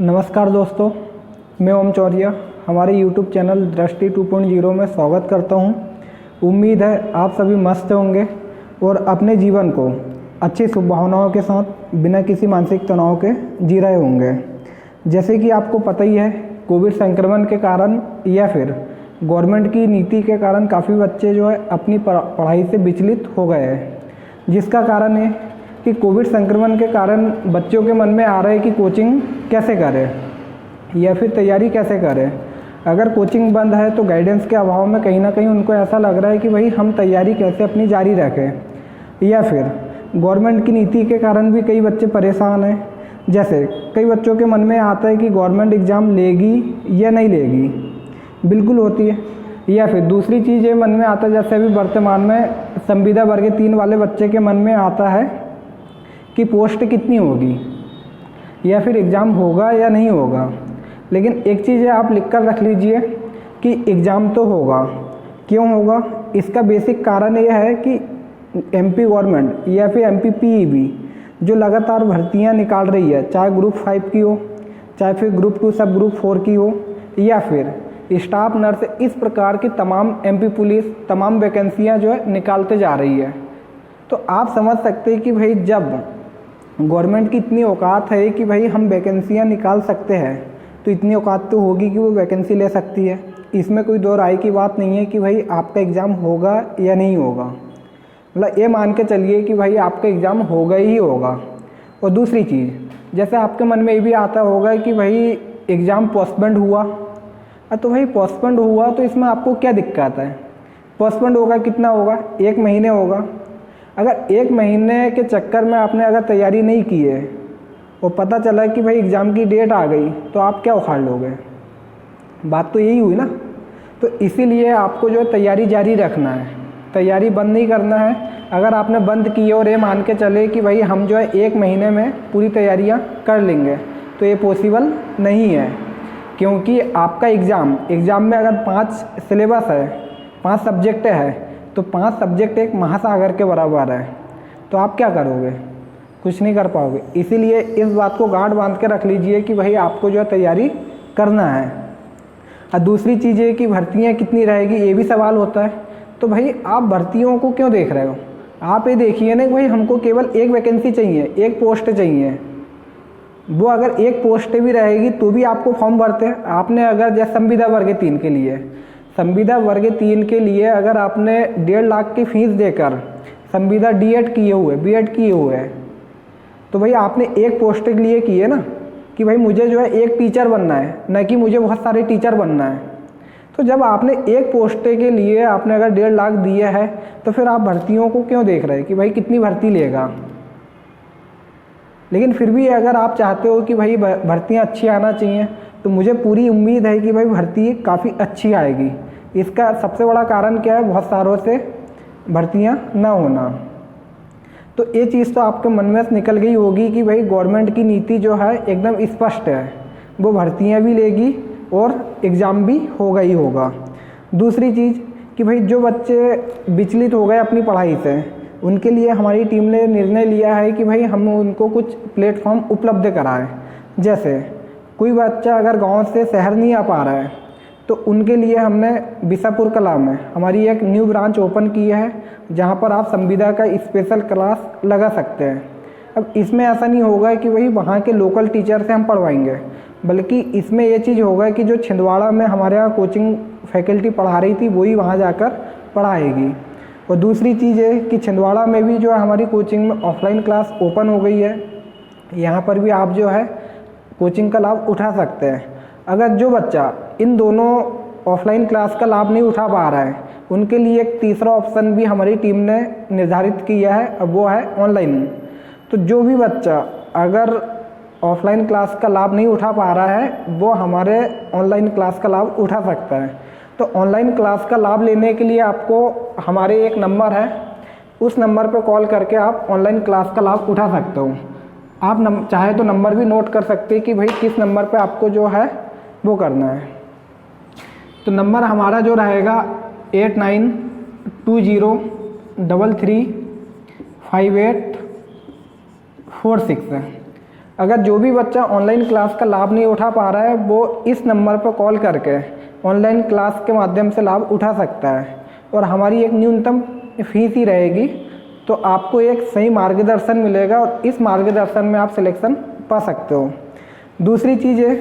नमस्कार दोस्तों, मैं ओम चौरिया हमारे YouTube चैनल दृष्टि 2.0 में स्वागत करता हूं। उम्मीद है आप सभी मस्त होंगे और अपने जीवन को अच्छी शुभभावनाओं के साथ बिना किसी मानसिक तनाव के जी रहे होंगे। जैसे कि आपको पता ही है, कोविड संक्रमण के कारण या फिर गवर्नमेंट की नीति के कारण काफ़ी बच्चे जो है अपनी पढ़ाई से विचलित हो गए हैं, जिसका कारण है कि कोविड संक्रमण के कारण बच्चों के मन में आ रहा है कि कोचिंग कैसे करें या फिर तैयारी कैसे करें। अगर कोचिंग बंद है तो गाइडेंस के अभाव में कहीं ना कहीं उनको ऐसा लग रहा है कि भाई हम तैयारी कैसे अपनी जारी रखें। या फिर गवर्नमेंट की नीति के कारण भी कई बच्चे परेशान हैं। जैसे कई बच्चों के मन में आता है कि गवर्नमेंट एग्ज़ाम लेगी या नहीं लेगी, बिल्कुल होती है। या फिर दूसरी चीज़ ये मन में आता है, जैसे अभी वर्तमान में संविदा वर्ग 3 वाले बच्चे के मन में आता है कि पोस्ट कितनी होगी या फिर एग्ज़ाम होगा या नहीं होगा। लेकिन एक चीज़ है, आप लिख कर रख लीजिए कि एग्ज़ाम तो होगा। क्यों होगा? इसका बेसिक कारण यह है कि एमपी गवर्नमेंट या फिर एमपीपीईबी जो लगातार भर्तियां निकाल रही है, चाहे ग्रुप 5 की हो, चाहे फिर ग्रुप 2 सब ग्रुप 4 की हो, या फिर स्टाफ नर्स, इस प्रकार की तमाम एमपी पुलिस तमाम वैकेंसियाँ जो है निकालते जा रही है। तो आप समझ सकते हैं कि भाई जब गवर्नमेंट की इतनी औकात है कि भाई हम वैकेंसियाँ निकाल सकते हैं, तो इतनी औकात तो होगी कि वो वैकेंसी ले सकती है। इसमें कोई दो राय की बात नहीं है कि भाई आपका एग्ज़ाम होगा या नहीं होगा। मतलब ये मान के चलिए कि भाई आपका एग्ज़ाम होगा ही होगा। और दूसरी चीज़, जैसे आपके मन में ये भी आता होगा कि भाई एग्ज़ाम पोस्टपोन्ड हुआ, तो भाई पोस्टपोन्ड हुआ तो इसमें आपको क्या दिक्कत है? पोस्टपोन्ड होगा कितना होगा? 1 महीने होगा। अगर 1 महीने के चक्कर में आपने अगर तैयारी नहीं की है और पता चला कि भाई एग्ज़ाम की डेट आ गई, तो आप क्या उखाड़ लोगे? बात तो यही हुई ना। तो इसीलिए आपको जो है तैयारी जारी रखना है, तैयारी बंद नहीं करना है। अगर आपने बंद की और ये मान के चले कि भाई हम जो है 1 महीने में पूरी तैयारियां कर लेंगे, तो ये पॉसिबल नहीं है। क्योंकि आपका एग्ज़ाम में अगर 5 सिलेबस है, 5 सब्जेक्ट है, तो 5 सब्जेक्ट एक महासागर के बराबर है। तो आप क्या करोगे? कुछ नहीं कर पाओगे। इसीलिए इस बात को गांठ बांध के रख लीजिए कि भाई आपको जो है तैयारी करना है। और दूसरी चीज़ है कि भर्तियाँ कितनी रहेगी, ये भी सवाल होता है। तो भाई आप भर्तियों को क्यों देख रहे हो? आप ये देखिए ना कि भाई हमको केवल 1 वैकेंसी चाहिए, 1 पोस्ट चाहिए। वो अगर 1 पोस्ट भी रहेगी तो भी आपको फॉर्म भरते हैं। आपने अगर जैसे संविदा वर्ग 3 के लिए, संविदा वर्ग 3 के लिए अगर आपने 1.5 लाख की फीस देकर संविदा बीएड किए हुए, तो भाई आपने 1 पोस्ट के लिए किए ना कि भाई मुझे जो है 1 टीचर बनना है, न कि मुझे बहुत सारे टीचर बनना है। तो जब आपने 1 पोस्ट के लिए आपने अगर 1.5 लाख दिए है, तो फिर आप भर्तियों को क्यों देख रहे हैं कि भाई कितनी भर्ती लेगा? लेकिन फिर भी अगर आप चाहते हो कि भाई भर्तियाँ अच्छी आना चाहिए, तो मुझे पूरी उम्मीद है कि भाई भर्ती काफ़ी अच्छी आएगी। इसका सबसे बड़ा कारण क्या है? बहुत सारों से भर्तियां ना होना। तो ये चीज़ तो आपके मन में से निकल गई होगी कि भाई गवर्नमेंट की नीति जो है एकदम स्पष्ट है, वो भर्तियां भी लेगी और एग्ज़ाम भी होगा ही होगा। दूसरी चीज़ कि भाई जो बच्चे विचलित हो गए अपनी पढ़ाई से, उनके लिए हमारी टीम ने निर्णय लिया है कि भाई हम उनको कुछ प्लेटफॉर्म उपलब्ध कराएं। जैसे कोई बच्चा अगर गांव से शहर नहीं आ पा रहा है, तो उनके लिए हमने बिसापुर कला में हमारी एक न्यू ब्रांच ओपन की है, जहां पर आप संविदा का स्पेशल क्लास लगा सकते हैं। अब इसमें ऐसा नहीं होगा कि वही वहां के लोकल टीचर से हम पढ़वाएंगे, बल्कि इसमें ये चीज़ होगा कि जो छिंदवाड़ा में हमारे यहाँ कोचिंग फैकल्टी पढ़ा रही थी, वही वहाँ जाकर पढ़ाएगी। और दूसरी चीज़ है कि छिंदवाड़ा में भी जो है हमारी कोचिंग में ऑफलाइन क्लास ओपन हो गई है। यहाँ पर भी आप जो है कोचिंग का लाभ उठा सकते हैं। अगर जो बच्चा इन दोनों ऑफलाइन क्लास का लाभ नहीं उठा पा रहा है, उनके लिए एक तीसरा ऑप्शन भी हमारी टीम ने निर्धारित किया है, अब वो है ऑनलाइन। तो जो भी बच्चा अगर ऑफलाइन क्लास का लाभ नहीं उठा पा रहा है, वो हमारे ऑनलाइन क्लास का लाभ उठा सकता है। तो ऑनलाइन क्लास का लाभ लेने के लिए आपको हमारे एक नंबर है, उस नंबर पर कॉल करके आप ऑनलाइन क्लास का लाभ उठा सकते हो। आप चाहे तो नंबर भी नोट कर सकते हैं कि भाई किस नंबर पे आपको जो है वो करना है। तो नंबर हमारा जो रहेगा 8920335846 है। अगर जो भी बच्चा ऑनलाइन क्लास का लाभ नहीं उठा पा रहा है वो इस नंबर पर कॉल करके ऑनलाइन क्लास के माध्यम से लाभ उठा सकता है और हमारी एक न्यूनतम फीस ही रहेगी, तो आपको एक सही मार्गदर्शन मिलेगा और इस मार्गदर्शन में आप सिलेक्शन पा सकते हो। दूसरी चीज़ है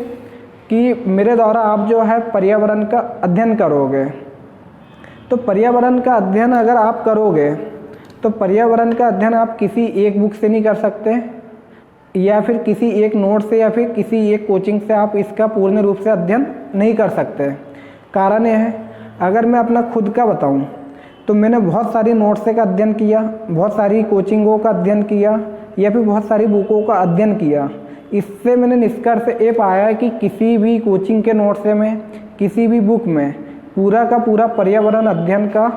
कि मेरे द्वारा आप जो है पर्यावरण का अध्ययन करोगे, तो पर्यावरण का अध्ययन अगर आप करोगे तो पर्यावरण का अध्ययन आप किसी एक बुक से नहीं कर सकते या फिर किसी एक नोट से या फिर किसी एक कोचिंग से आप इसका पूर्ण रूप से अध्ययन नहीं कर सकते। कारण यह है, अगर मैं अपना खुद का बताऊं तो मैंने बहुत सारी नोट्स का अध्ययन किया, बहुत सारी कोचिंगों का अध्ययन किया या फिर बहुत सारी बुकों का अध्ययन किया। इससे मैंने निष्कर्ष ये पाया कि किसी भी कोचिंग के नोट्स में, किसी भी बुक में पूरा का पूरा पर्यावरण अध्ययन का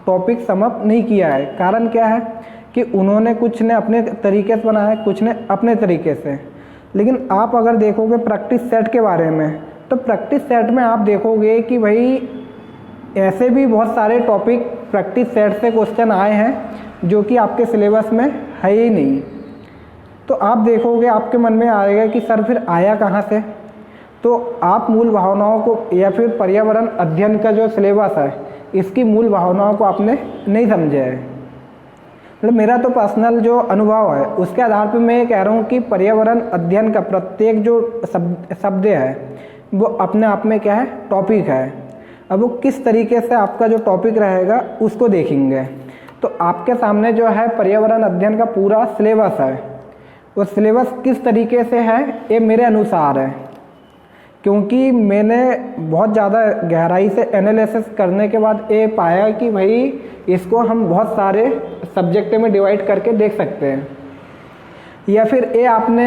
टॉपिक समाप्त नहीं किया है। कारण क्या है कि उन्होंने कुछ ने अपने तरीके से बनाया, कुछ ने अपने तरीके से। लेकिन आप अगर देखोगे प्रैक्टिस सेट के बारे में, तो प्रैक्टिस सेट में आप देखोगे कि भाई ऐसे भी बहुत सारे टॉपिक प्रैक्टिस सेट से क्वेश्चन आए हैं जो कि आपके सिलेबस में है ही नहीं। तो आप देखोगे, आपके मन में आएगा कि सर फिर आया कहाँ से। तो आप मूल भावनाओं को या फिर पर्यावरण अध्ययन का जो सिलेबस है इसकी मूल भावनाओं को आपने नहीं समझा है। मतलब मेरा तो पर्सनल जो अनुभव है उसके आधार पर मैं ये कह रहा हूँ कि पर्यावरण अध्ययन का प्रत्येक जो शब्द है वो अपने आप में क्या है, टॉपिक है। अब वो किस तरीके से आपका जो टॉपिक रहेगा उसको देखेंगे। तो आपके सामने जो है पर्यावरण अध्ययन का पूरा सिलेबस है, वो सिलेबस किस तरीके से है ये मेरे अनुसार है, क्योंकि मैंने बहुत ज़्यादा गहराई से एनालिसिस करने के बाद ये पाया कि भाई इसको हम बहुत सारे सब्जेक्ट में डिवाइड करके देख सकते हैं। या फिर ये आपने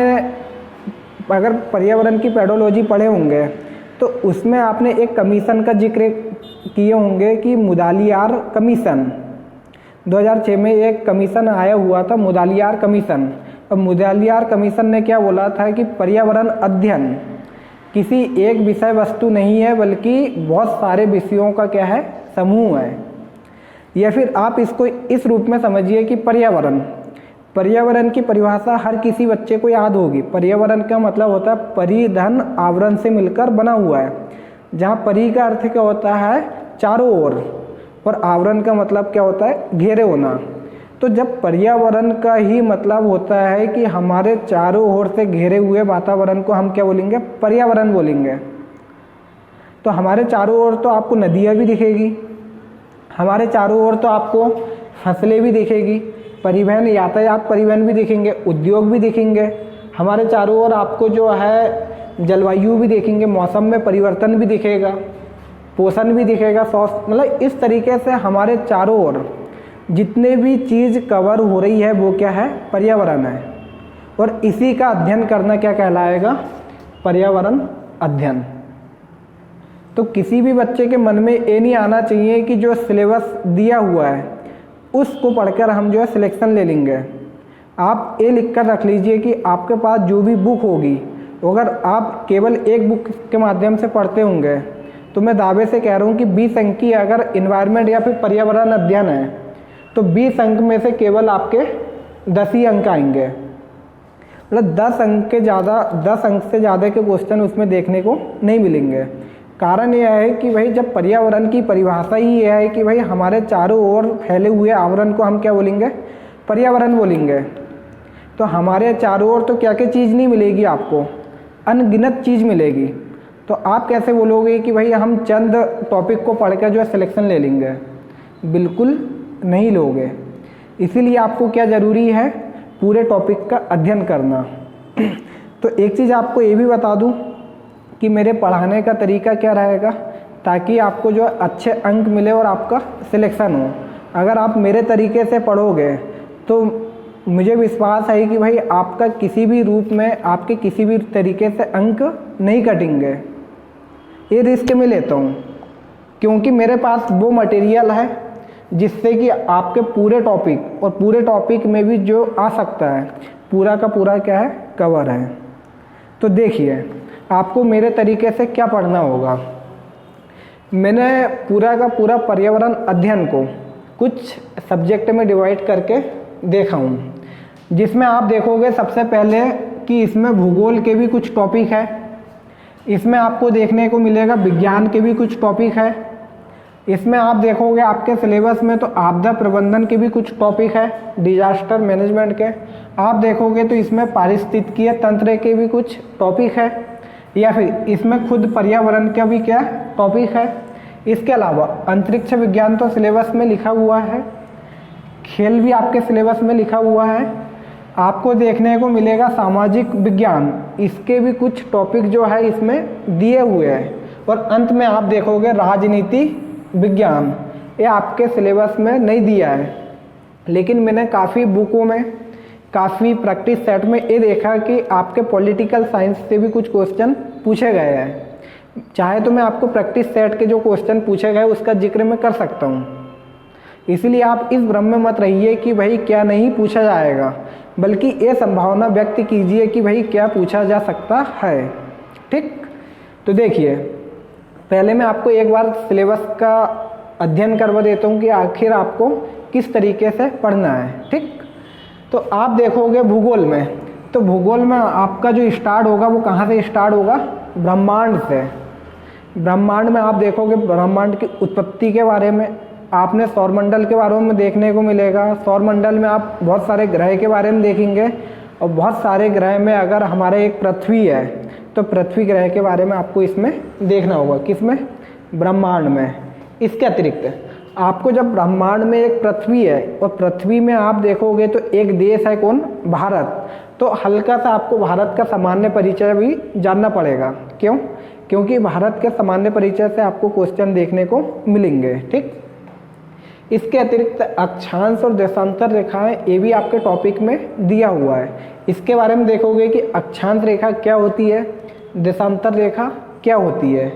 अगर पर्यावरण की पेडोलॉजी पढ़े होंगे तो उसमें आपने एक कमीशन का जिक्र किए होंगे कि मुदालियार कमीशन। 2006 में एक कमीशन आया हुआ था, मुदालियार कमीशन। अब मुदालियार कमीशन ने क्या बोला था कि पर्यावरण अध्ययन किसी एक विषय वस्तु नहीं है बल्कि बहुत सारे विषयों का क्या है, समूह है। या फिर आप इसको इस रूप में समझिए कि पर्यावरण की परिभाषा हर किसी बच्चे को याद होगी। पर्यावरण का मतलब होता है परिधन आवरण से मिलकर बना हुआ है, जहाँ परि का अर्थ क्या होता है, चारों ओर, और आवरण का मतलब क्या होता है, घेरे होना। तो जब पर्यावरण का ही मतलब होता है कि हमारे चारों ओर से घेरे हुए वातावरण को हम क्या बोलेंगे, पर्यावरण बोलेंगे। तो हमारे चारों ओर तो आपको नदियाँ भी दिखेगी, हमारे चारों ओर तो आपको फसलें भी दिखेगी, परिवहन यातायात परिवहन भी दिखेंगे, उद्योग भी दिखेंगे, हमारे चारों ओर आपको जो है जलवायु भी देखेंगे, मौसम में परिवर्तन भी दिखेगा, पोषण भी दिखेगा, स्वास्थ्य, मतलब इस तरीके से हमारे चारों ओर जितने भी चीज़ कवर हो रही है वो क्या है, पर्यावरण है। और इसी का अध्ययन करना क्या कहलाएगा, पर्यावरण अध्ययन। तो किसी भी बच्चे के मन में ये नहीं आना चाहिए कि जो सिलेबस दिया हुआ है उसको पढ़कर हम जो है सिलेक्शन ले लेंगे। आप ये लिख कर रख लीजिए कि आपके पास जो भी बुक होगी, अगर आप केवल एक बुक के माध्यम से पढ़ते होंगे तो मैं दावे से कह रहा हूँ कि 20 अंक की अगर इन्वायरमेंट या फिर पर्यावरण अध्ययन है तो 20 अंक में से केवल आपके 10 ही अंक आएंगे। मतलब 10 अंक से ज़्यादा के क्वेश्चन उसमें देखने को नहीं मिलेंगे। कारण यह है कि भाई जब पर्यावरण की परिभाषा ही यह है कि भाई हमारे चारों ओर फैले हुए आवरण को हम क्या बोलेंगे, पर्यावरण बोलेंगे। तो हमारे चारों ओर तो क्या क्या चीज़ नहीं मिलेगी, आपको अनगिनत चीज़ मिलेगी। तो आप कैसे बोलोगे कि भाई हम चंद टॉपिक को पढ़कर जो है सिलेक्शन ले लेंगे, बिल्कुल नहीं लोगे। इसीलिए आपको क्या ज़रूरी है, पूरे टॉपिक का अध्ययन करना। तो एक चीज़ आपको ये भी बता दूं कि मेरे पढ़ाने का तरीका क्या रहेगा, ताकि आपको जो अच्छे अंक मिले और आपका सिलेक्शन हो। अगर आप मेरे तरीके से पढ़ोगे तो मुझे विश्वास है कि भाई आपका किसी भी रूप में, आपके किसी भी तरीके से अंक नहीं कटेंगे। ये रिस्क मैं लेता हूँ क्योंकि मेरे पास वो मटेरियल है जिससे कि आपके पूरे टॉपिक और पूरे टॉपिक में भी जो आ सकता है पूरा का पूरा क्या है, कवर है। तो देखिए आपको मेरे तरीके से क्या पढ़ना होगा। मैंने पूरा का पूरा पर्यावरण अध्ययन को कुछ सब्जेक्ट में डिवाइड करके देखा हूँ, जिसमें आप देखोगे सबसे पहले कि इसमें भूगोल के भी कुछ टॉपिक है, इसमें आपको देखने को मिलेगा विज्ञान के भी कुछ टॉपिक है, इसमें आप देखोगे आपके सिलेबस में तो आपदा प्रबंधन के भी कुछ टॉपिक है, डिजास्टर मैनेजमेंट के। आप देखोगे तो इसमें पारिस्थितिकीय तंत्र के भी कुछ टॉपिक है, या फिर इसमें खुद पर्यावरण का भी क्या टॉपिक है। इसके अलावा अंतरिक्ष विज्ञान तो सिलेबस में लिखा हुआ है, खेल भी आपके सिलेबस में लिखा हुआ है। आपको देखने को मिलेगा सामाजिक विज्ञान, इसके भी कुछ टॉपिक जो है इसमें दिए हुए हैं। और अंत में आप देखोगे राजनीति विज्ञान, ये आपके सिलेबस में नहीं दिया है, लेकिन मैंने काफ़ी बुकों में, काफ़ी प्रैक्टिस सेट में ये देखा कि आपके पॉलिटिकल साइंस से भी कुछ क्वेश्चन पूछे गए हैं। चाहे तो मैं आपको प्रैक्टिस सेट के जो क्वेश्चन पूछे गए उसका जिक्र मैं कर सकता हूँ। इसलिए आप इस भ्रम में मत रहिए कि भाई क्या नहीं पूछा जाएगा, बल्कि ये संभावना व्यक्त कीजिए कि भाई क्या पूछा जा सकता है। ठीक, तो देखिए पहले मैं आपको एक बार सिलेबस का अध्ययन करवा देता हूँ कि आखिर आपको किस तरीके से पढ़ना है। ठीक, तो आप देखोगे भूगोल में, तो भूगोल में आपका जो स्टार्ट होगा वो कहाँ से स्टार्ट होगा? ब्रह्मांड से। ब्रह्मांड में आप देखोगे ब्रह्मांड की उत्पत्ति के बारे में, आपने सौरमंडल के बारे में देखने को मिलेगा। सौरमंडल में आप बहुत सारे ग्रह के बारे में देखेंगे, और बहुत सारे ग्रह में अगर हमारे एक पृथ्वी है तो पृथ्वी ग्रह के बारे में आपको इसमें देखना होगा। किसमें? ब्रह्मांड में। इसके अतिरिक्त आपको जब ब्रह्मांड में एक पृथ्वी है और पृथ्वी में आप देखोगे तो एक देश है, कौन? भारत। तो हल्का सा आपको भारत का सामान्य परिचय भी जानना पड़ेगा। क्यों? क्योंकि भारत के सामान्य परिचय से आपको क्वेश्चन देखने को मिलेंगे। ठीक, इसके अतिरिक्त अक्षांश और देशांतर रेखाएं, ये भी आपके टॉपिक में दिया हुआ है। इसके बारे में देखोगे कि अक्षांश रेखा क्या होती है, देशांतर रेखा क्या होती है।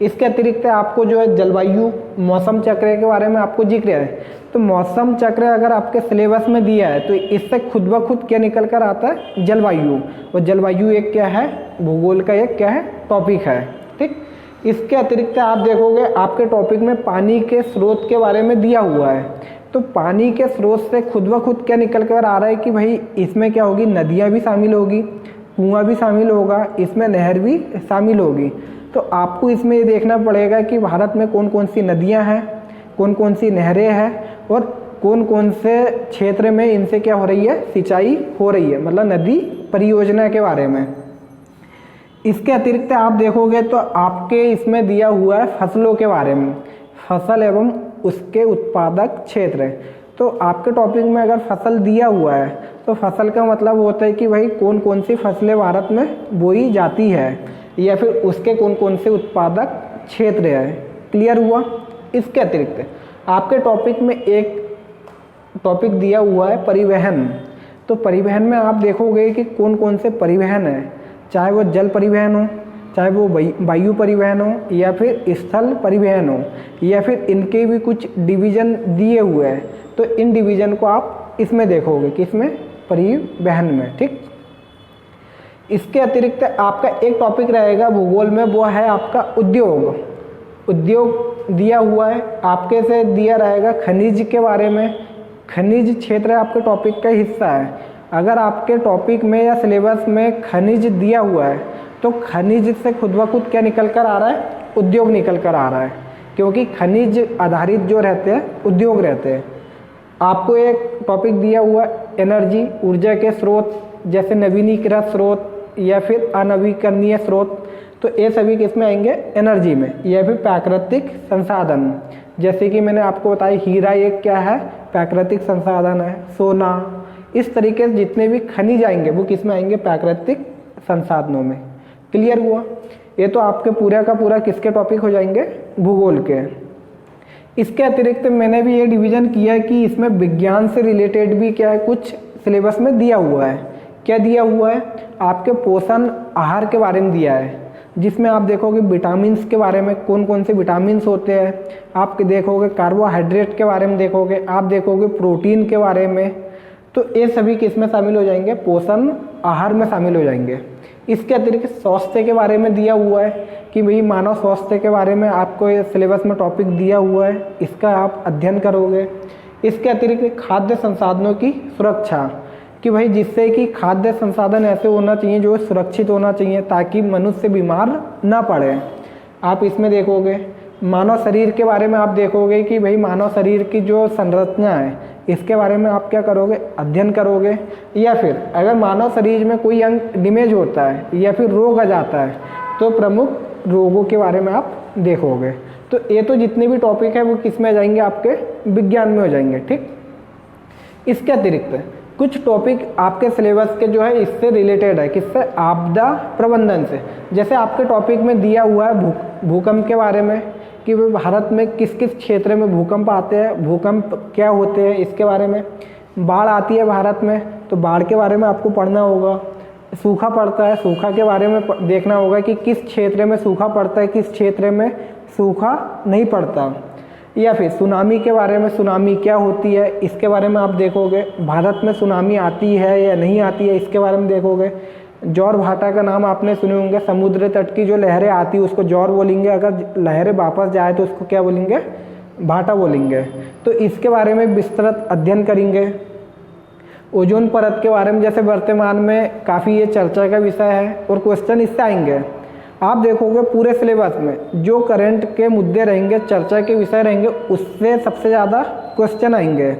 इसके अतिरिक्त आपको जो है जलवायु, मौसम चक्र के बारे में आपको जिक्र है। तो मौसम चक्र अगर आपके सिलेबस में दिया है तो इससे खुद ब खुद क्या निकल कर आता है? जलवायु। और जलवायु एक क्या है? भूगोल का एक क्या है? टॉपिक है। ठीक, इसके अतिरिक्त आप देखोगे आपके टॉपिक में पानी के स्रोत के बारे में दिया हुआ है। तो पानी के स्रोत से खुद ब खुद क्या निकल कर आ रहा है कि भाई इसमें क्या होगी? नदियाँ भी शामिल होगी, कुआं भी शामिल होगा, इसमें नहर भी शामिल होगी। तो आपको इसमें ये देखना पड़ेगा कि भारत में कौन कौन सी नदियाँ हैं, कौन कौन सी नहरें हैं, और कौन कौन से क्षेत्र में इनसे क्या हो रही है? सिंचाई हो रही है, मतलब नदी परियोजना के बारे में। इसके अतिरिक्त आप देखोगे तो आपके इसमें दिया हुआ है फसलों के बारे में, फसल एवं उसके उत्पादक क्षेत्र। तो आपके टॉपिक में अगर फसल दिया हुआ है तो फसल का मतलब होता है कि भाई कौन कौन सी फसलें भारत में बोई जाती है, या फिर उसके कौन कौन से उत्पादक क्षेत्र है। क्लियर हुआ? इसके अतिरिक्त आपके टॉपिक में एक टॉपिक दिया हुआ है परिवहन। तो परिवहन में आप देखोगे कि कौन कौन से परिवहन है, चाहे वो जल परिवहन हो, चाहे वो वायु परिवहन हो, या फिर स्थल परिवहन हो, या फिर इनके भी कुछ डिवीज़न दिए हुए हैं। तो इन डिवीज़न को आप इसमें देखोगे, किसमें? परिवहन में। ठीक, इसके अतिरिक्त आपका एक टॉपिक रहेगा भूगोल में, वो है आपका उद्योग। उद्योग दिया हुआ है आपके से, दिया रहेगा खनिज के बारे में। खनिज क्षेत्र आपके टॉपिक का हिस्सा है। अगर आपके टॉपिक में या सिलेबस में खनिज दिया हुआ है तो खनिज से खुद ब खुद क्या निकल कर आ रहा है? उद्योग निकल कर आ रहा है, क्योंकि खनिज आधारित जो रहते हैं उद्योग रहते हैं। आपको एक टॉपिक दिया हुआ एनर्जी, ऊर्जा के स्रोत, जैसे नवीनीकृत स्रोत या फिर अनवीकरणीय स्रोत। तो ये सभी किसमें आएंगे? एनर्जी में। या फिर प्राकृतिक संसाधन, जैसे कि मैंने आपको बताया हीरा एक क्या है? प्राकृतिक संसाधन है। सोना, इस तरीके से जितने भी खनिज आएंगे वो किस में आएंगे? प्राकृतिक संसाधनों में। क्लियर हुआ? ये तो आपके पूरा का पूरा किसके टॉपिक हो जाएंगे? भूगोल के। इसके अतिरिक्त मैंने भी ये डिवीज़न किया कि इसमें विज्ञान से रिलेटेड भी क्या है, कुछ सिलेबस में दिया हुआ है। क्या दिया हुआ है? आपके पोषण आहार के बारे में दिया है, जिसमें आप देखोगे विटामिन्स के बारे में, कौन कौन से विटामिन्स होते हैं। आप देखोगे कार्बोहाइड्रेट के बारे में देखोगे, आप देखोगे प्रोटीन के बारे में। तो ये सभी किस में शामिल हो जाएंगे? पोषण आहार में शामिल हो जाएंगे। इसके अतिरिक्त स्वास्थ्य के बारे में दिया हुआ है कि भाई मानव स्वास्थ्य के बारे में आपको ये सिलेबस में टॉपिक दिया हुआ है, इसका आप अध्ययन करोगे। इसके अतिरिक्त खाद्य संसाधनों की सुरक्षा, कि भाई जिससे कि खाद्य संसाधन ऐसे होना चाहिए जो सुरक्षित होना चाहिए ताकि मनुष्य बीमार ना पड़े। आप इसमें देखोगे मानव शरीर के बारे में आप देखोगे कि भाई मानव शरीर की जो संरचना है इसके बारे में आप क्या करोगे, अध्ययन करोगे। या फिर अगर मानव शरीर में कोई अंग डैमेज होता है या फिर रोग आ जाता है तो प्रमुख रोगों के बारे में आप देखोगे। तो ये तो जितने भी टॉपिक है वो किस में आ जाएंगे, आपके विज्ञान में हो जाएंगे। ठीक, इसके अतिरिक्त कुछ टॉपिक आपके सिलेबस के जो है इससे रिलेटेड है, किससे, आपदा प्रबंधन से। जैसे आपके टॉपिक में दिया हुआ है भूकंप के बारे में कि भारत में किस किस क्षेत्र में भूकंप आते हैं, भूकंप क्या होते हैं इसके बारे में। बाढ़ आती है भारत में तो बाढ़ के बारे में आपको पढ़ना होगा। सूखा पड़ता है, सूखा के बारे में देखना होगा कि किस क्षेत्र में सूखा पड़ता है, किस क्षेत्र में सूखा नहीं पड़ता। या फिर सुनामी के बारे में, सुनामी क्या होती है इसके बारे में आप देखोगे। भारत में सुनामी आती है या नहीं आती है इसके बारे में देखोगे। ज्वार भाटा का नाम आपने सुने होंगे, समुद्र तट की जो लहरें आती है उसको ज्वार बोलेंगे, अगर लहरें वापस जाए तो उसको क्या बोलेंगे, भाटा बोलेंगे। तो इसके बारे में विस्तृत अध्ययन करेंगे। ओजोन परत के बारे में जैसे वर्तमान में काफ़ी ये चर्चा का विषय है और क्वेश्चन इससे आएंगे। आप देखोगे पूरे सिलेबस में जो करंट के मुद्दे रहेंगे, चर्चा के विषय रहेंगे, उससे सबसे ज़्यादा क्वेश्चन आएंगे।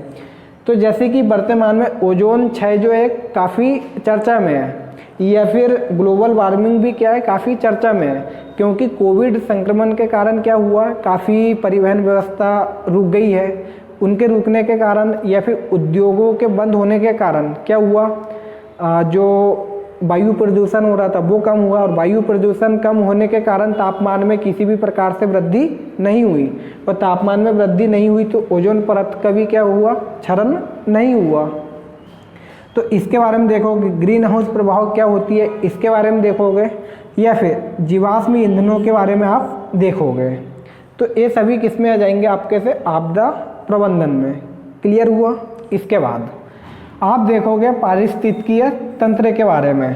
तो जैसे कि वर्तमान में ओजोन क्षय जो है काफ़ी चर्चा में है, या फिर ग्लोबल वार्मिंग भी क्या है, काफ़ी चर्चा में है। क्योंकि कोविड संक्रमण के कारण क्या हुआ, काफ़ी परिवहन व्यवस्था रुक गई है। उनके रुकने के कारण या फिर उद्योगों के बंद होने के कारण क्या हुआ, जो वायु प्रदूषण हो रहा था वो कम हुआ, और वायु प्रदूषण कम होने के कारण तापमान में किसी भी प्रकार से वृद्धि नहीं हुई। और तापमान में वृद्धि नहीं हुई तो ओजोन परत का भी क्या हुआ, क्षरण नहीं हुआ। तो इसके बारे में देखोगे। ग्रीन हाउस प्रभाव क्या होती है इसके बारे में देखोगे, या फिर जीवाश्म ईंधनों के बारे में आप देखोगे। तो ये सभी किस में आ जाएंगे, आपके से आपदा प्रबंधन में। क्लियर हुआ। इसके बाद आप देखोगे पारिस्थितिकीय तंत्र के बारे में।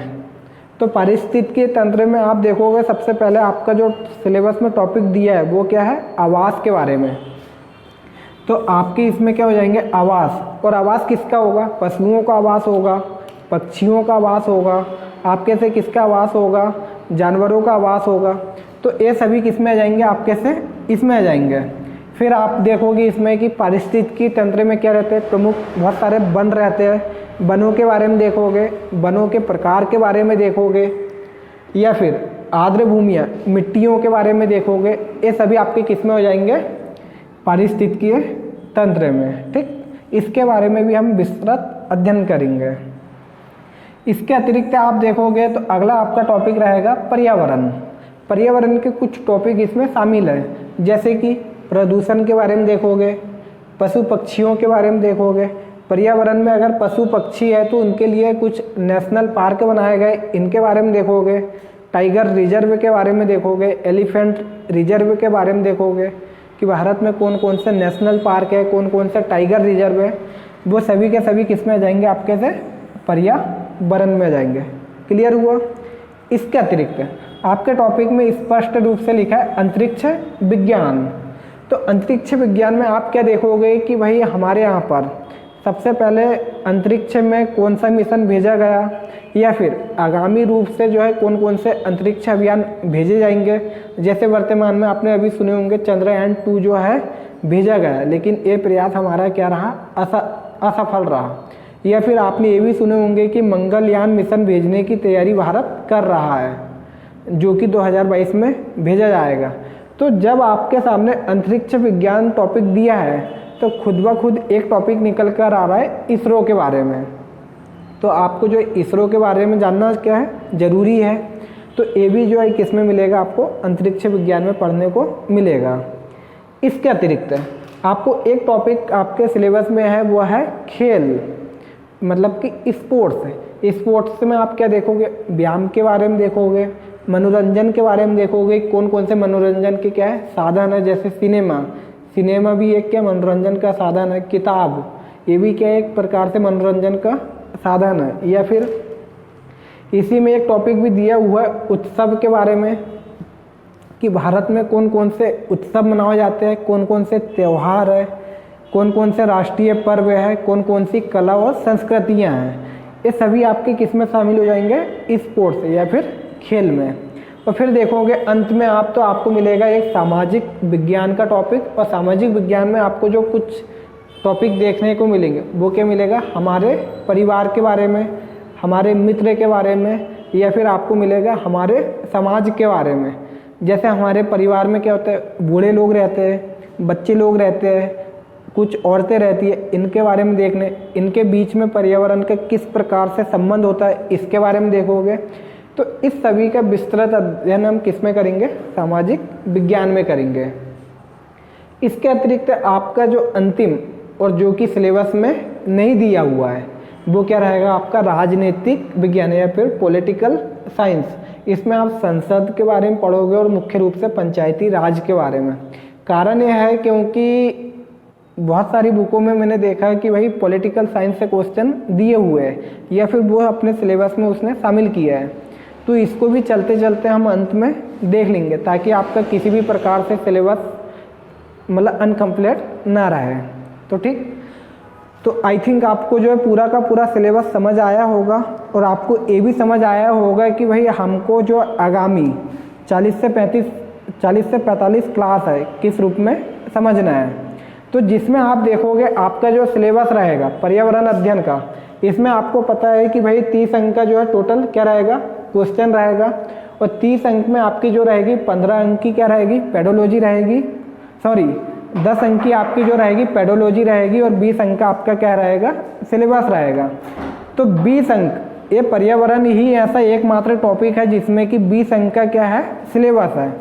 तो पारिस्थितिकीय तंत्र में आप देखोगे सबसे पहले आपका जो सिलेबस में टॉपिक दिया है वो क्या है, आवास के बारे में। तो आपके इसमें क्या हो जाएंगे, आवास। और आवास किसका होगा, पशुओं का आवास होगा, पक्षियों का आवास होगा, आपके से किसका आवास होगा, जानवरों का आवास होगा। तो ये सभी किस में आ जाएंगे, आपके से इसमें आ जाएंगे। फिर आप देखोगे इसमें कि पारिस्थितिकी तंत्र में क्या रहते हैं, प्रमुख बहुत सारे वन रहते हैं। वनों के बारे में देखोगे, वनों के प्रकार के बारे में देखोगे, या फिर आर्द्र भूमियाँ, मिट्टियों के बारे में देखोगे। ये सभी आपके किस में हो जाएंगे, पारिस्थितिकीय तंत्र में। ठीक, इसके बारे में भी हम विस्तृत अध्ययन करेंगे। इसके अतिरिक्त आप देखोगे तो अगला आपका टॉपिक रहेगा पर्यावरण। पर्यावरण के कुछ टॉपिक इसमें शामिल हैं, जैसे कि प्रदूषण के बारे में देखोगे, पशु पक्षियों के बारे में देखोगे। पर्यावरण में अगर पशु पक्षी है तो उनके लिए कुछ नेशनल पार्क बनाए गए, इनके बारे में देखोगे। टाइगर रिजर्व के बारे में देखोगे, एलिफेंट रिजर्व के बारे में देखोगे कि भारत में कौन कौन से नेशनल पार्क है, कौन कौन से टाइगर रिजर्व है। वो सभी के सभी किस में आ जाएंगे, आपके से पर्यावरण में आ जाएंगे। क्लियर हुआ। इसके अतिरिक्त आपके टॉपिक में स्पष्ट रूप से लिखा है अंतरिक्ष विज्ञान। तो अंतरिक्ष विज्ञान में आप क्या देखोगे कि भाई हमारे यहाँ पर सबसे पहले अंतरिक्ष में कौन सा मिशन भेजा गया, या फिर आगामी रूप से जो है कौन कौन से अंतरिक्ष अभियान भेजे जाएंगे। जैसे वर्तमान में आपने अभी सुने होंगे चंद्रयान 2 जो है भेजा गया, लेकिन ये प्रयास हमारा क्या रहा, असफल रहा। या फिर आपने ये भी सुने होंगे कि मंगलयान मिशन भेजने की तैयारी भारत कर रहा है, जो कि 2022 में भेजा जाएगा। तो जब आपके सामने अंतरिक्ष विज्ञान टॉपिक दिया है तो खुद ब खुद एक टॉपिक निकल कर आ रहा है इसरो के बारे में। तो आपको जो इसरो के बारे में जानना क्या है, ज़रूरी है। तो ये भी जो है किस में मिलेगा, आपको अंतरिक्ष विज्ञान में पढ़ने को मिलेगा। इसके अतिरिक्त आपको एक टॉपिक आपके सिलेबस में है, वो है खेल, मतलब कि स्पोर्ट्स। स्पोर्ट्स में आप क्या देखोगे, व्यायाम के बारे में देखोगे, मनोरंजन के बारे में देखोगे, कौन कौन से मनोरंजन के क्या है साधन है। जैसे सिनेमा भी एक क्या मनोरंजन का साधन है। किताब, ये भी क्या एक प्रकार से मनोरंजन का साधन है। या फिर इसी में एक टॉपिक भी दिया हुआ है उत्सव के बारे में, कि भारत में कौन कौन से उत्सव मनाए जाते हैं, कौन कौन से त्यौहार है, कौन कौन से राष्ट्रीय पर्व है, कौन कौन सी कला और संस्कृतियाँ हैं। ये सभी आपके किस में शामिल हो जाएंगे, स्पोर्ट्स या फिर खेल में। और फिर देखोगे अंत में आपको मिलेगा एक सामाजिक विज्ञान का टॉपिक, और सामाजिक विज्ञान में आपको जो कुछ टॉपिक देखने को मिलेंगे वो क्या मिलेगा, हमारे परिवार के बारे में, हमारे मित्र के बारे में, या फिर आपको मिलेगा हमारे समाज के बारे में। जैसे हमारे परिवार में क्या होता है, बूढ़े लोग रहते हैं, बच्चे लोग रहते हैं, कुछ औरतें रहती है, इनके बारे में देखने, इनके बीच में पर्यावरण का किस प्रकार से संबंध होता है इसके बारे में देखोगे। तो इस सभी का विस्तृत अध्ययन हम किस में करेंगे, सामाजिक विज्ञान में करेंगे। इसके अतिरिक्त आपका जो अंतिम और जो कि सिलेबस में नहीं दिया हुआ है वो क्या रहेगा, आपका राजनीतिक विज्ञान या फिर पॉलिटिकल साइंस। इसमें आप संसद के बारे में पढ़ोगे और मुख्य रूप से पंचायती राज के बारे में। कारण यह है क्योंकि बहुत सारी बुकों में मैंने देखा है कि भाई पॉलिटिकल साइंस से क्वेश्चन दिए हुए हैं या फिर वो अपने सिलेबस में उसने शामिल किया है। तो इसको भी चलते चलते हम अंत में देख लेंगे ताकि आपका किसी भी प्रकार से सिलेबस मतलब अनकम्प्लीट ना रहे। तो ठीक, तो आई थिंक आपको जो है पूरा का पूरा सिलेबस समझ आया होगा, और आपको ये भी समझ आया होगा कि भाई हमको जो आगामी 40 से 45 क्लास है किस रूप में समझना है। तो जिसमें आप देखोगे आपका जो सिलेबस रहेगा पर्यावरण अध्ययन का, इसमें आपको पता है कि भाई 30 अंक का जो है टोटल क्या रहेगा, क्वेश्चन रहेगा। और 30 अंक में आपकी जो रहेगी 15 अंक की क्या रहेगी, पेडोलॉजी रहेगी, 10 अंक की आपकी जो रहेगी पेडोलॉजी रहेगी, और 20 अंक का आपका क्या रहेगा, सिलेबस रहेगा। तो 20 अंक ये पर्यावरण ही ऐसा एकमात्र टॉपिक है जिसमें कि 20 अंक का क्या है, सिलेबस है।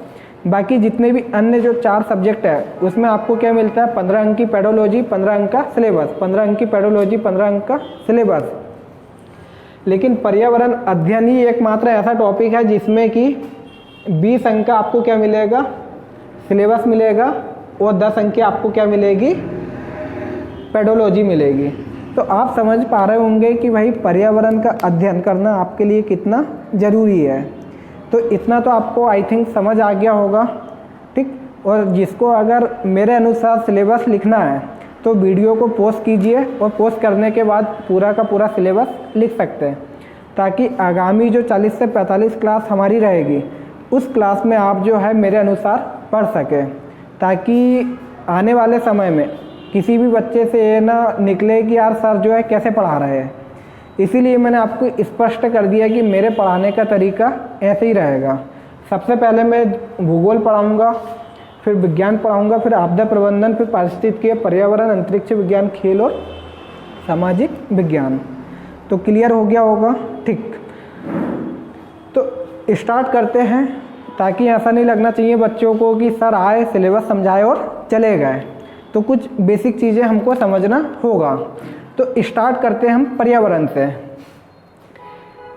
बाकी जितने भी अन्य जो 4 सब्जेक्ट है उसमें आपको क्या मिलता है, 15 अंक की पेडोलॉजी, 15 अंक का सिलेबस, 15 अंक की पेडोलॉजी, 15 अंक का सिलेबस। लेकिन पर्यावरण अध्ययन ही एकमात्र ऐसा टॉपिक है जिसमें कि 20 अंक का आपको क्या मिलेगा, सिलेबस मिलेगा, और 10 अंक की आपको क्या मिलेगी, पेडोलॉजी मिलेगी। तो आप समझ पा रहे होंगे कि भाई पर्यावरण का अध्ययन करना आपके लिए कितना ज़रूरी है। तो इतना तो आपको आई थिंक समझ आ गया होगा, ठीक। और जिसको अगर मेरे अनुसार सिलेबस लिखना है तो वीडियो को पोस्ट कीजिए, और पोस्ट करने के बाद पूरा का पूरा सिलेबस लिख सकते हैं, ताकि आगामी जो 40 से 45 क्लास हमारी रहेगी उस क्लास में आप जो है मेरे अनुसार पढ़ सकें, ताकि आने वाले समय में किसी भी बच्चे से ये ना निकले कि यार सर जो है कैसे पढ़ा रहे हैं। इसीलिए मैंने आपको स्पष्ट कर दिया कि मेरे पढ़ाने का तरीका ऐसे ही रहेगा। सबसे पहले मैं भूगोल पढ़ाऊँगा, फिर विज्ञान पढ़ाऊँगा, फिर आपदा प्रबंधन, फिर पारिस्थितिकी, पर्यावरण, अंतरिक्ष विज्ञान, खेल और सामाजिक विज्ञान। तो क्लियर हो गया होगा, ठीक। तो स्टार्ट करते हैं, ताकि ऐसा नहीं लगना चाहिए बच्चों को कि सर आए, सिलेबस समझाए और चले गए। तो कुछ बेसिक चीज़ें हमको समझना होगा। तो स्टार्ट करते हैं हम पर्यावरण से।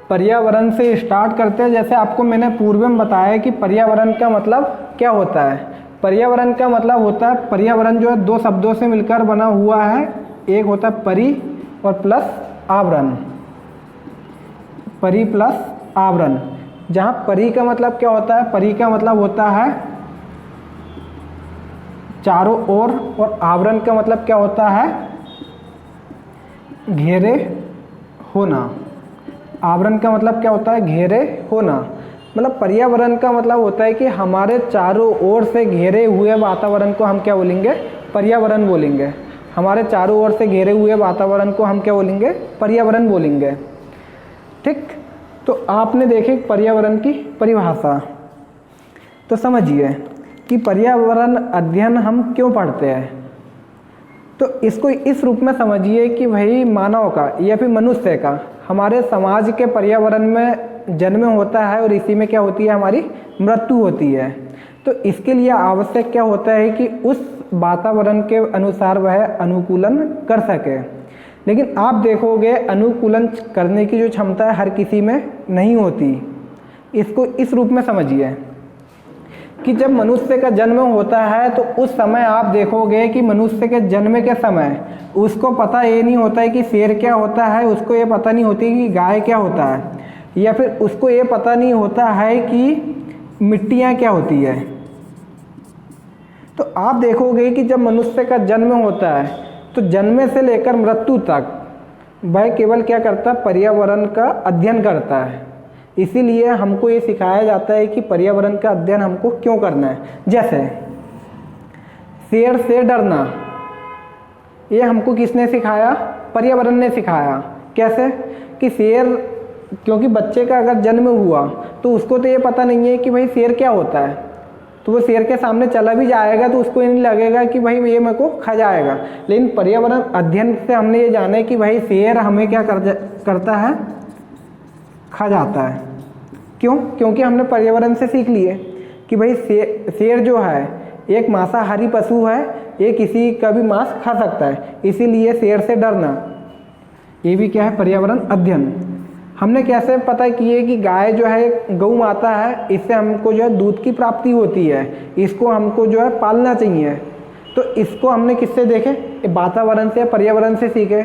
पर्यावरण से स्टार्ट करते हैं। जैसे आपको मैंने पूर्व में बताया कि पर्यावरण का मतलब क्या होता है। पर्यावरण का मतलब होता है, पर्यावरण जो है 2 शब्दों से मिलकर बना हुआ है। एक होता है परि और प्लस आवरण। परि प्लस आवरण। जहाँ परि का मतलब क्या होता है, परि का मतलब होता है चारों ओर, और आवरण का मतलब क्या होता है, घेरे होना। आवरण का मतलब क्या होता है, घेरे होना। मतलब पर्यावरण का मतलब होता है कि हमारे चारों ओर से घेरे हुए वातावरण को हम क्या बोलेंगे, पर्यावरण बोलेंगे। हमारे चारों ओर से घेरे हुए वातावरण को हम क्या बोलेंगे, पर्यावरण बोलेंगे, ठीक। तो आपने देखे पर्यावरण की परिभाषा, तो समझिए कि पर्यावरण अध्ययन हम क्यों पढ़ते हैं। तो इसको इस रूप में समझिए कि भाई मानव का या फिर मनुष्य का हमारे समाज के पर्यावरण में जन्म होता है, और इसी में क्या होती है, हमारी मृत्यु होती है। तो इसके लिए आवश्यक क्या होता है कि उस वातावरण के अनुसार वह अनुकूलन कर सके। लेकिन आप देखोगे अनुकूलन करने की जो क्षमता है हर किसी में नहीं होती। इसको इस रूप में समझिए कि जब मनुष्य का जन्म होता है तो उस समय आप देखोगे कि मनुष्य के जन्म के समय उसको पता ये नहीं होता है कि शेर क्या होता है, उसको ये पता नहीं होती कि गाय क्या होता है, या फिर उसको ये पता नहीं होता है कि मिट्टियाँ क्या होती है। तो आप देखोगे कि जब मनुष्य का जन्म होता है तो जन्म से लेकर मृत्यु तक वह केवल क्या करता है, पर्यावरण का अध्ययन करता है। इसीलिए हमको ये सिखाया जाता है कि पर्यावरण का अध्ययन हमको क्यों करना है। जैसे शेर से डरना, ये हमको किसने सिखाया, पर्यावरण ने सिखाया। कैसे कि शेर, क्योंकि बच्चे का अगर जन्म हुआ तो उसको तो ये पता नहीं है कि भाई शेर क्या होता है, तो वो शेर के सामने चला भी जाएगा तो उसको ये नहीं लगेगा कि भाई ये मेरे को खा जाएगा। लेकिन पर्यावरण अध्ययन से हमने ये जाना है कि भाई शेर हमें क्या करता है, खा जाता है। क्यों? क्योंकि हमने पर्यावरण से सीख लिए कि भाई शेर जो है एक मांसाहारी पशु है, ये किसी का भी मांस खा सकता है, इसीलिए शेर से डरना, ये भी क्या है, पर्यावरण अध्ययन। हमने कैसे पता किए कि गाय जो है गौ माता है, इससे हमको जो है दूध की प्राप्ति होती है, इसको हमको जो है पालना चाहिए। तो इसको हमने किससे देखे, वातावरण से, पर्यावरण से सीखे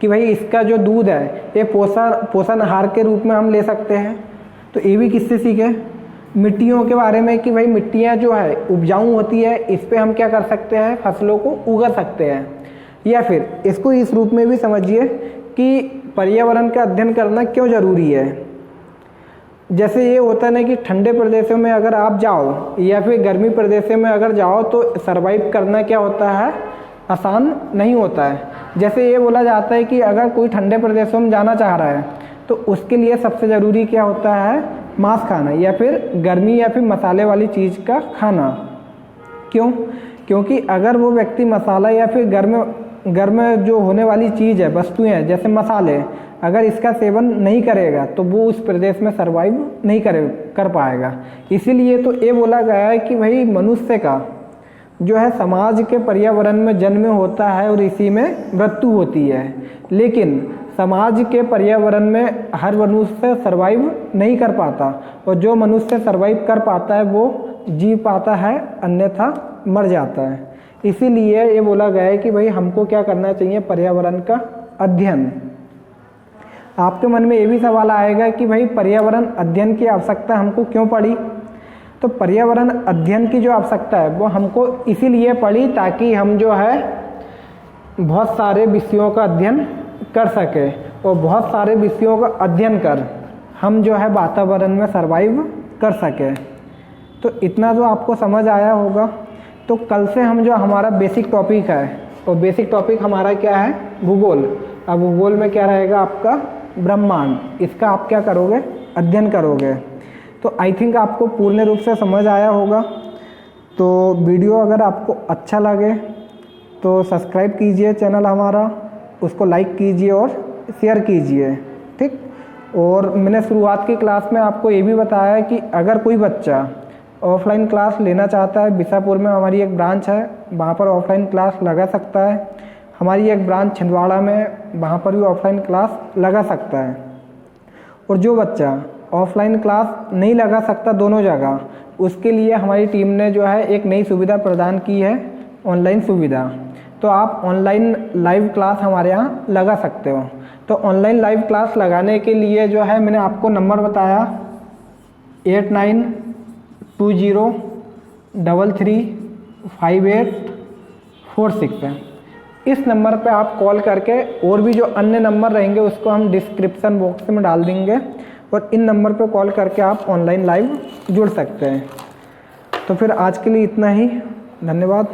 कि भाई इसका जो दूध है ये पोषण आहार के रूप में हम ले सकते हैं। तो ये भी किससे सीखे, मिट्टियों के बारे में कि भाई मिट्टियाँ जो है उपजाऊ होती है, इस पे हम क्या कर सकते हैं, फसलों को उगा सकते हैं। या फिर इसको इस रूप में भी समझिए कि पर्यावरण का अध्ययन करना क्यों ज़रूरी है। जैसे ये होता है ना कि ठंडे प्रदेशों में अगर आप जाओ या फिर गर्मी प्रदेशों में अगर जाओ तो सरवाइव करना क्या होता है, आसान नहीं होता है। जैसे ये बोला जाता है कि अगर कोई ठंडे प्रदेशों में जाना चाह रहा है तो उसके लिए सबसे ज़रूरी क्या होता है, मांस खाना या फिर गर्मी या फिर मसाले वाली चीज़ का खाना। क्यों? क्योंकि अगर वो व्यक्ति मसाला या फिर गर्म जो होने वाली चीज़ है, वस्तुएं हैं जैसे मसाले, अगर इसका सेवन नहीं करेगा तो वो उस प्रदेश में सरवाइव नहीं कर पाएगा। इसीलिए तो ये बोला गया है कि भाई मनुष्य का जो है समाज के पर्यावरण में जन्म होता है और इसी में मृत्यु होती है। लेकिन समाज के पर्यावरण में हर मनुष्य सरवाइव नहीं कर पाता, और जो मनुष्य सरवाइव कर पाता है वो जी पाता है, अन्यथा मर जाता है। इसीलिए ये बोला गया है कि भाई हमको क्या करना चाहिए, पर्यावरण का अध्ययन। आपके मन में ये भी सवाल आएगा कि भाई पर्यावरण अध्ययन की आवश्यकता हमको क्यों पड़ी। तो पर्यावरण अध्ययन की जो आवश्यकता है वो हमको इसीलिए पड़ी ताकि हम जो है बहुत सारे विषयों का अध्ययन कर सके, और बहुत सारे विषयों का अध्ययन कर हम जो है वातावरण में सरवाइव कर सके। तो इतना तो आपको समझ आया होगा। तो कल से हम जो हमारा बेसिक टॉपिक है, और बेसिक टॉपिक हमारा क्या है, भूगोल। अब भूगोल में क्या रहेगा आपका, ब्रह्मांड, इसका आप क्या करोगे, अध्ययन करोगे। तो आई थिंक आपको पूर्ण रूप से समझ आया होगा। तो वीडियो अगर आपको अच्छा लगे तो सब्सक्राइब कीजिए चैनल हमारा, उसको लाइक कीजिए और शेयर कीजिए, ठीक। और मैंने शुरुआत की क्लास में आपको ये भी बताया कि अगर कोई बच्चा ऑफलाइन क्लास लेना चाहता है, बिसापुर में हमारी एक ब्रांच है, वहाँ पर ऑफलाइन क्लास लगा सकता है। हमारी एक ब्रांच छिंदवाड़ा में, वहाँ पर भी ऑफलाइन क्लास लगा सकता है। और जो बच्चा ऑफलाइन क्लास नहीं लगा सकता दोनों जगह, उसके लिए हमारी टीम ने जो है एक नई सुविधा प्रदान की है, ऑनलाइन सुविधा। तो आप ऑनलाइन लाइव क्लास हमारे यहाँ लगा सकते हो। तो ऑनलाइन लाइव क्लास लगाने के लिए जो है मैंने आपको नंबर बताया 8920335846 पे। इस नंबर पे आप कॉल करके, और भी जो अन्य नंबर रहेंगे उसको हम डिस्क्रिप्शन बॉक्स में डाल देंगे, और इन नंबर पे कॉल करके आप ऑनलाइन लाइव जुड़ सकते हैं। तो फिर आज के लिए इतना ही, धन्यवाद।